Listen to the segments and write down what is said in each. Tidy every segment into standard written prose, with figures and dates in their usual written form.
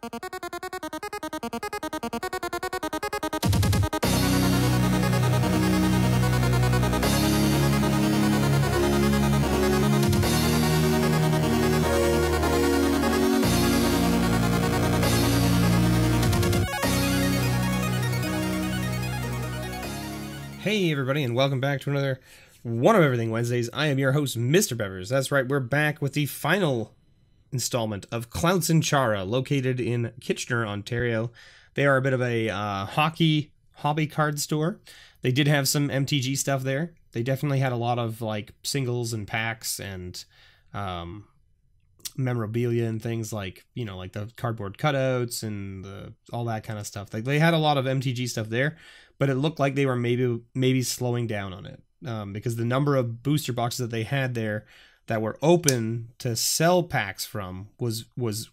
Hey everybody, and welcome back to another One of Everything Wednesdays. I am your host, MrBevers. That's right, we're back with the final installment of CloutsnChara, located in Kitchener, Ontario. They are a bit of a hockey hobby card store. They did have some MTG stuff there. They definitely had a lot of like singles and packs and memorabilia and things like, you know, like the cardboard cutouts and all that kind of stuff. Like they had a lot of MTG stuff there, but it looked like they were maybe slowing down on it because the number of booster boxes that they had there that were open to sell packs from was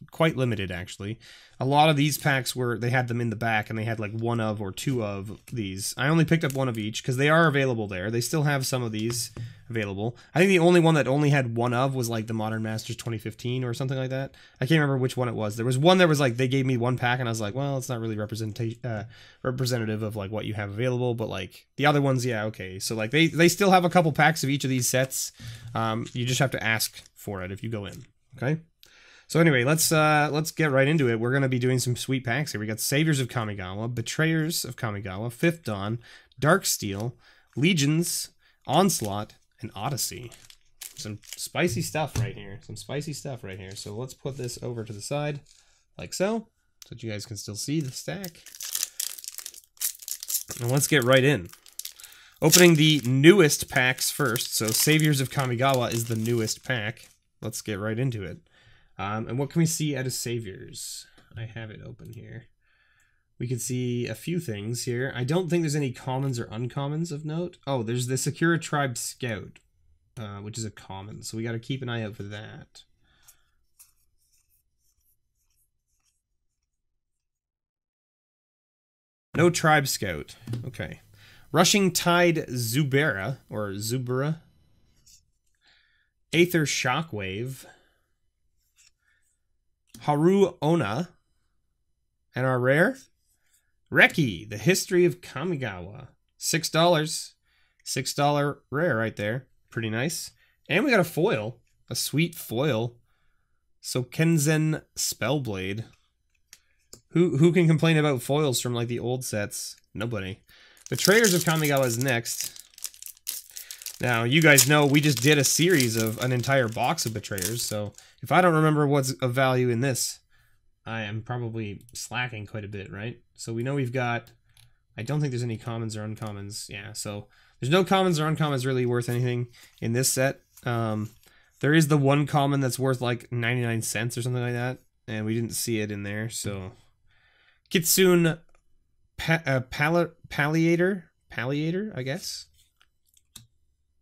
quite limited, actually. A lot of these packs they had them in the back, and they had like one of or two of these. I only picked up one of each because they are available there. They still have some of these available. I think the only one that only had one of was like the Modern Masters 2015 or something like that. I can't remember which one it was. There was one that was like, they gave me one pack and I was like, well, it's not really representative of like what you have available, but like the other ones, yeah, okay. So like they still have a couple packs of each of these sets. You just have to ask for it if you go in. Okay. So anyway, let's get right into it. We're going to be doing some sweet packs here. We got Saviors of Kamigawa, Betrayers of Kamigawa, Fifth Dawn, Darksteel, Legions, Onslaught, and Odyssey. Some spicy stuff right here. So let's put this over to the side like so that you guys can still see the stack. And let's get right in. Opening the newest packs first. So Saviors of Kamigawa is the newest pack. Let's get right into it. And what can we see out of Saviors? I have it open here. We can see a few things here. I don't think there's any commons or uncommons of note. Oh, there's the Sakura Tribe Scout, which is a common. So we got to keep an eye out for that. No Tribe Scout. Okay. Rushing Tide Zubera, or Zubera. Aether Shockwave. Haru Ona. And our rare, Reki, the History of Kamigawa. $6. $6 rare right there. Pretty nice. And we got a foil. A sweet foil. So Kenzen Spellblade. Who can complain about foils from like the old sets? Nobody. Betrayers of Kamigawa is next. Now, you guys know we just did a series of an entire box of Betrayers, so if I don't remember what's of value in this, I am probably slacking quite a bit, right? So we know we've got, I don't think there's any commons or uncommons. Yeah, so there's no commons or uncommons really worth anything in this set. There is the one common that's worth like 99 cents or something like that, and we didn't see it in there, so. Kitsune Palliator, I guess.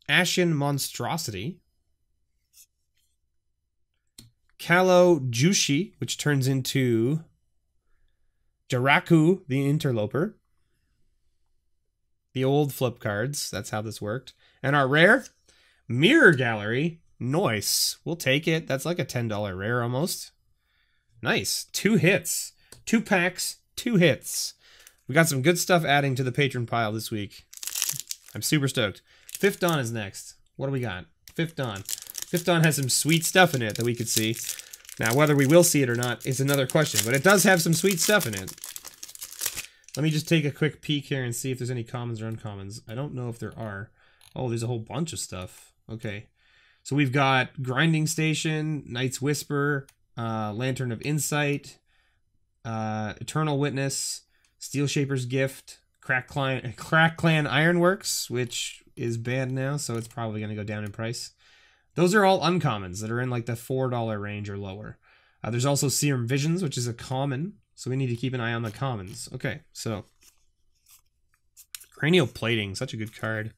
Ashen Monstrosity. Kalo Jushi, which turns into Jaraku the Interloper. The old flip cards, that's how this worked. And our rare, Mirror Gallery. Nice. We'll take it. That's like a $10 rare almost. Nice. 2 hits. 2 packs, 2 hits. We got some good stuff adding to the patron pile this week. I'm super stoked. Fifth Dawn is next. What do we got? Fifth Dawn. Fifth Dawn has some sweet stuff in it that we could see. Now, whether we will see it or not is another question, but it does have some sweet stuff in it. Let me just take a quick peek here and see if there's any commons or uncommons. I don't know if there are. Oh, there's a whole bunch of stuff. Okay. So we've got Grinding Station, Knight's Whisper, Lantern of Insight, Eternal Witness, Steel Shaper's Gift, Crack Clan Ironworks, which is banned now, so it's probably going to go down in price. Those are all uncommons that are in like the $4 range or lower. There's also Serum Visions, which is a common, so we need to keep an eye on the commons. Okay, so Cranial Plating, such a good card.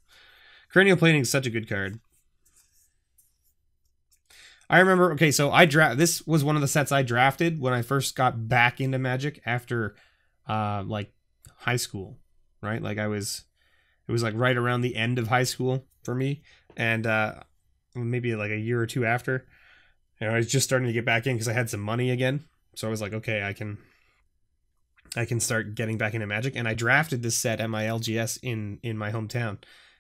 Cranial Plating is such a good card. I remember, okay, so this was one of the sets I drafted when I first got back into Magic after like high school, right? Like it was like right around the end of high school for me, and maybe like a year or two after. You know, I was just starting to get back in because I had some money again. So I was like, okay, I can start getting back into Magic. And I drafted this set at my LGS in my hometown.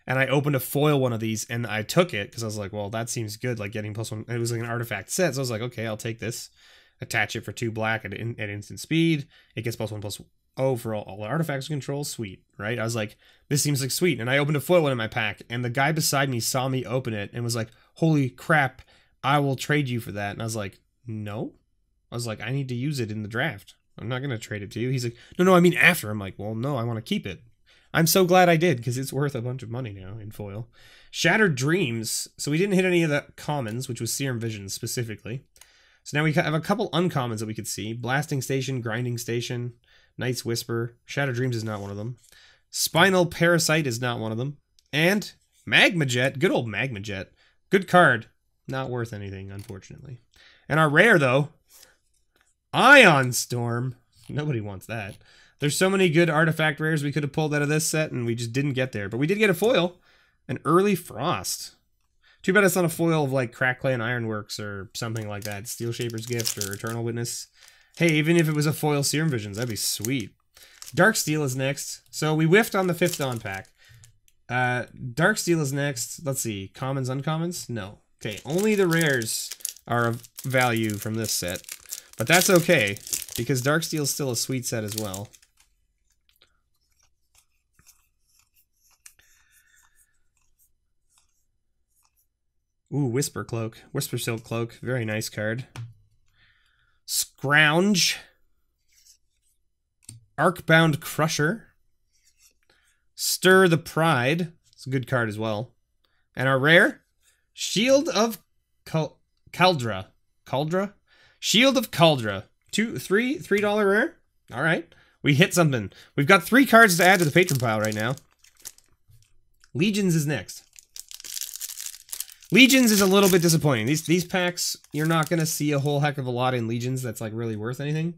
And I opened a foil one of these, and I took it because I was like, well, that seems good, like getting +1. It was like an artifact set, so I was like, okay, I'll take this. Attach it for 2 black at instant speed. It gets +1/+0 for all artifacts control. Sweet, right? I was like, this seems like sweet. And I opened a foil one in my pack, and the guy beside me saw me open it and was like, holy crap, I will trade you for that. And I was like, no. I was like, I need to use it in the draft. I'm not going to trade it to you. He's like, no, I mean after. I'm like, well, no, I want to keep it. I'm so glad I did, because it's worth a bunch of money now in foil. Shattered Dreams. So we didn't hit any of the commons, which was Serum Vision specifically. So now we have a couple uncommons that we could see. Blasting Station, Grinding Station, Night's Whisper. Shattered Dreams is not one of them. Spinal Parasite is not one of them. And Magma Jet, good old Magma Jet. Good card. Not worth anything, unfortunately. And our rare, though, Ion Storm. Nobody wants that. There's so many good artifact rares we could have pulled out of this set, and we just didn't get there. But we did get a foil. An Early Frost. Too bad it's not a foil of, like, Crack Clay and Ironworks or something like that. Steel Shaper's Gift or Eternal Witness. Hey, even if it was a foil Serum Visions, that'd be sweet. Dark Steel is next. So we whiffed on the 5th Dawn pack. Dark Steel is next. Let's see. Commons, uncommons? No. Okay, only the rares are of value from this set. But that's okay, because Dark Steel is still a sweet set as well. Ooh, Whisper Cloak. Whisper Silk Cloak. Very nice card. Scrounge. Arcbound Crusher. Stir the Pride. It's a good card as well. And our rare? Shield of Caldra. Caldra? Shield of Caldra. $3 rare? Alright. We hit something. We've got 3 cards to add to the patron pile right now. Legions is next. Legions is a little bit disappointing. These packs, you're not going to see a whole heck of a lot in Legions that's like really worth anything.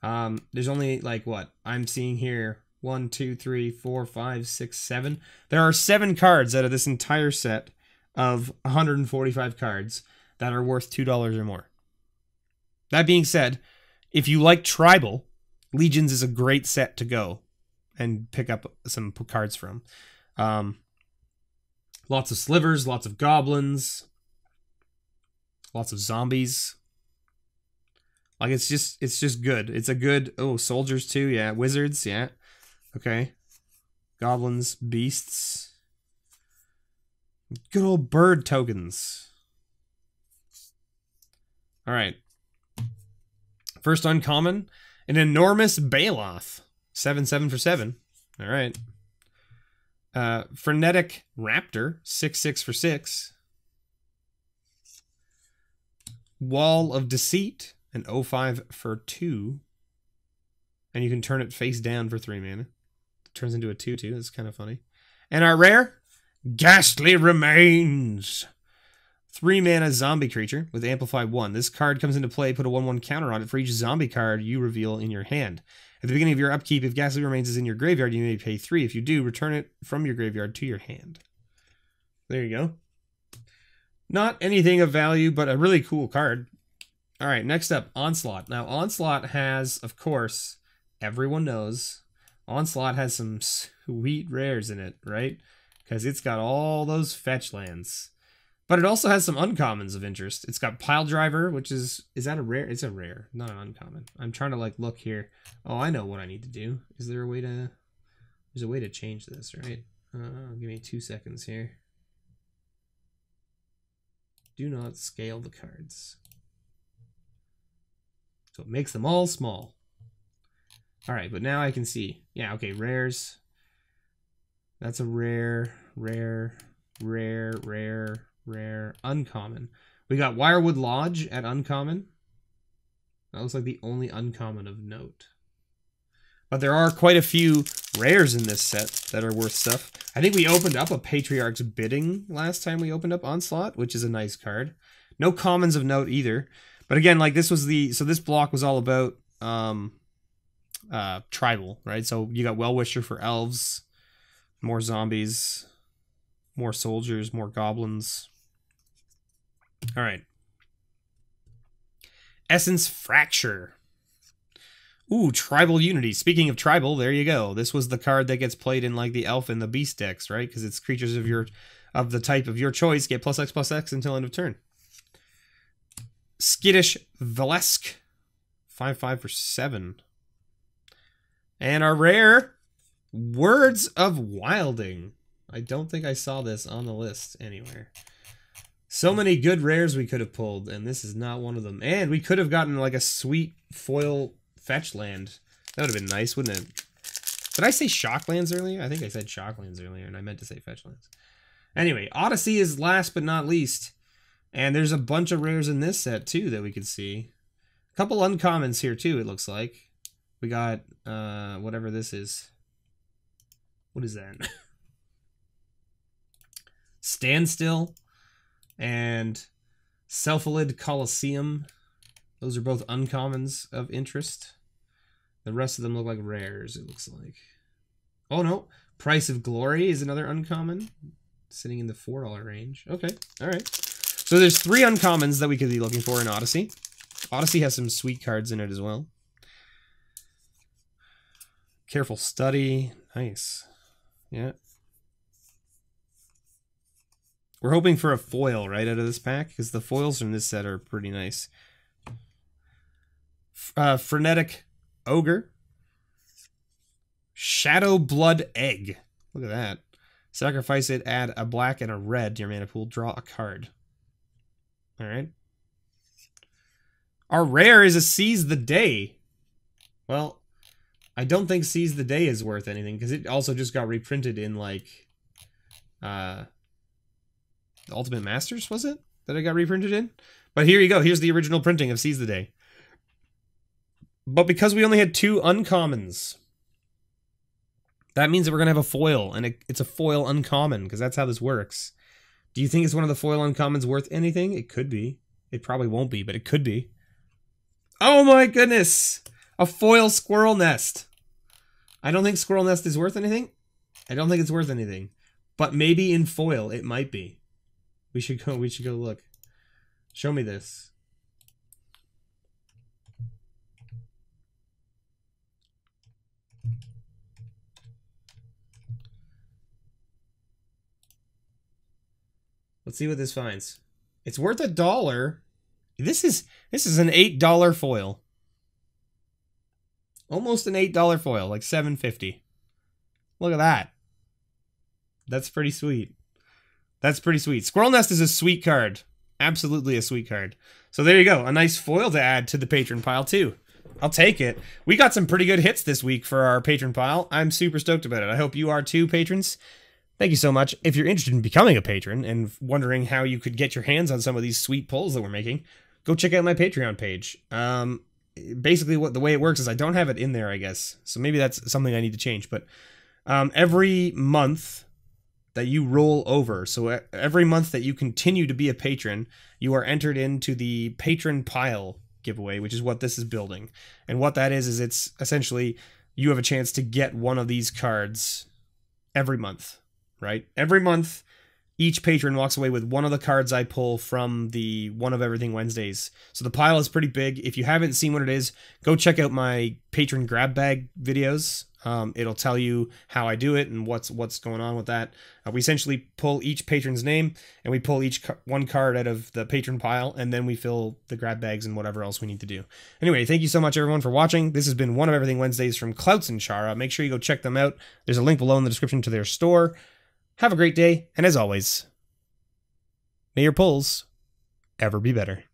There's only like what I'm seeing here. 1, 2, 3, 4, 5, 6, 7. There are 7 cards out of this entire set of 145 cards that are worth $2 or more. That being said, if you like Tribal, Legions is a great set to go and pick up some cards from. Lots of slivers, lots of goblins, lots of zombies. Like it's just good. It's a good soldiers too, yeah. Wizards, yeah. Okay. Goblins, beasts. Good old bird tokens. Alright. First uncommon, an enormous Baloth. 7/7 for 7. Alright. Frenetic Raptor, 6/6 for 6. Wall of Deceit, an 0/5 for 2. And you can turn it face down for 3 mana. It turns into a 2/2. That's kind of funny. And our rare, Ghastly Remains. 3 mana zombie creature with Amplify 1. This card comes into play, put a 1/1 counter on it for each zombie card you reveal in your hand. At the beginning of your upkeep, if Ghastly Remains is in your graveyard, you may pay 3. If you do, return it from your graveyard to your hand. There you go. Not anything of value, but a really cool card. Alright, next up, Onslaught. Now, Onslaught has, of course, everyone knows, Onslaught has some sweet rares in it, right? Because it's got all those fetch lands. But it also has some uncommons of interest. It's got Pile Driver, which is that a rare? It's a rare, not an uncommon. I'm trying to like look here. Oh, I know what I need to do. Is there a way to, there's a way to change this, right? Give me 2 seconds here. Do not scale the cards. So it makes them all small. All right, but now I can see. Yeah, okay, rares. That's a rare, uncommon. We got Wirewood Lodge at uncommon. That looks like the only uncommon of note. But there are quite a few rares in this set that are worth stuff. I think we opened up a Patriarch's Bidding last time we opened up Onslaught, which is a nice card. No commons of note either. But again, like this was the, so this block was all about tribal, right? So you got Well-Wisher for elves, more zombies, more soldiers, more goblins. All right. Essence Fracture. Ooh, Tribal Unity. Speaking of tribal, there you go. This was the card that gets played in like the Elf and the Beast decks, right? Because it's creatures of the type of your choice get +X/+X until end of turn. Skittish Velesk. 5/5 for 7. And our rare, Words of Wilding. I don't think I saw this on the list anywhere. So many good rares we could have pulled, and this is not one of them. And we could have gotten like a sweet foil fetch land. That would have been nice, wouldn't it? Did I say Shocklands earlier? I think I said Shocklands earlier, and I meant to say Fetchlands. Anyway, Odyssey is last but not least. And there's a bunch of rares in this set, too, that we can see. A couple uncommons here, too, it looks like. We got, whatever this is. What is that? Standstill and Cephalid Colosseum. Those are both uncommons of interest. The rest of them look like rares, it looks like. Oh, no. Price of Glory is another uncommon. Sitting in the $4 range. Okay, all right. So there's 3 uncommons that we could be looking for in Odyssey. Odyssey has some sweet cards in it as well. Careful Study. Nice. Yeah. We're hoping for a foil, right, out of this pack? Because the foils from this set are pretty nice. Frenetic Ogre. Shadow Blood Egg. Look at that. Sacrifice it, add a black and a red to your mana pool. Draw a card. Alright. Our rare is a Seize the Day. Well, I don't think Seize the Day is worth anything, because it also just got reprinted in, like, the Ultimate Masters, was it? That it got reprinted in? But here you go. Here's the original printing of Seize the Day. But because we only had 2 uncommons, that means that we're going to have a foil, and it's a foil uncommon, because that's how this works. Do you think it's one of the foil uncommons worth anything? It could be. It probably won't be, but it could be. Oh my goodness! A foil Squirrel Nest. I don't think Squirrel Nest is worth anything. I don't think it's worth anything. But maybe in foil, it might be. We should go look. Show me this. Let's see what this finds. It's worth $1. This is an $8 foil. Almost an $8 foil, like $7.50. Look at that. That's pretty sweet. That's pretty sweet. Squirrel Nest is a sweet card. Absolutely a sweet card. So there you go. A nice foil to add to the patron pile too. I'll take it. We got some pretty good hits this week for our patron pile. I'm super stoked about it. I hope you are too, patrons. Thank you so much. If you're interested in becoming a patron and wondering how you could get your hands on some of these sweet pulls that we're making, go check out my Patreon page. Basically, the way it works is I don't have it in there, I guess. So maybe that's something I need to change. But every month that you roll over, so every month that you continue to be a patron, you are entered into the patron pile giveaway, which is what this is building. And what that is it's essentially you have a chance to get one of these cards every month. Right? Every month, each patron walks away with one of the cards I pull from the One of Everything Wednesdays. So the pile is pretty big. If you haven't seen what it is, go check out my patron grab bag videos. It'll tell you how I do it and what's going on with that. We essentially pull each patron's name, and we pull one card out of the patron pile, and then we fill the grab bags and whatever else we need to do. Anyway, thank you so much, everyone, for watching. This has been One of Everything Wednesdays from CloutsnChara. Make sure you go check them out. There's a link below in the description to their store. Have a great day, and as always, may your pulls ever be better.